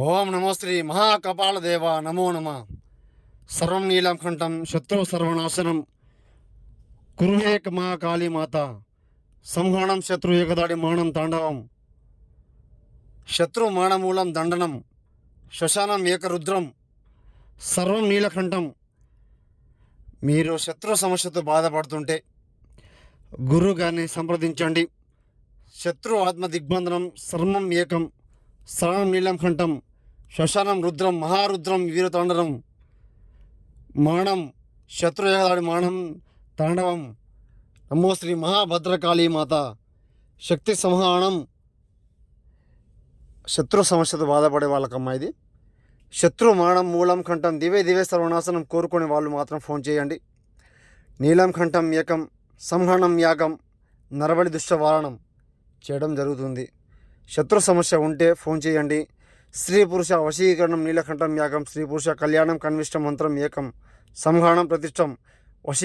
ఓం నమో శ్రీ మహాకపాలదేవ నమో నమ. సర్వం నీలం కంఠం శత్రు సర్వనాశనం కురుహేక మహాకాళీ మాత సంహరణం శత్రు ఏకదాడి మానం తాండవం శత్రు మానమూలం దండనం శ్మశానం ఏకరుద్రం సర్వం నీలకంఠం. మీరు శత్రు సమస్యతో బాధపడుతుంటే గురువు గారిని సంప్రదించండి. శత్రు ఆత్మ దిగ్బంధనం సర్వం ఏకం సర్వం నీలం కంఠం శ్మశానం రుద్రం మహారుద్రం వీరతాండవం మానం శత్రు ఏకదాడి మానం తాండవం. నమో శ్రీ మహాభద్రకాళీ మాత శక్తి సంహారణం. శత్రు సమస్యతో బాధపడే వాళ్ళకమ్మా ఇది. శత్రు మానం మూలం కంఠం దివే దివే సర్వనాశనం కోరుకునే వాళ్ళు మాత్రం ఫోన్ చేయండి. నీలం కంఠం ఏకం సంహరణం యాగం నరబలి దుష్టవారణం చేయడం జరుగుతుంది. శత్రు సమస్య ఉంటే ఫోన్ చేయండి. స్త్రీ పురుష వశీకరణం నీలకంఠం యాగం స్త్రీ పురుష కళ్యాణం కన్విష్ట మంత్రం ఏకం సంహరణం ప్రతిష్టం వశీ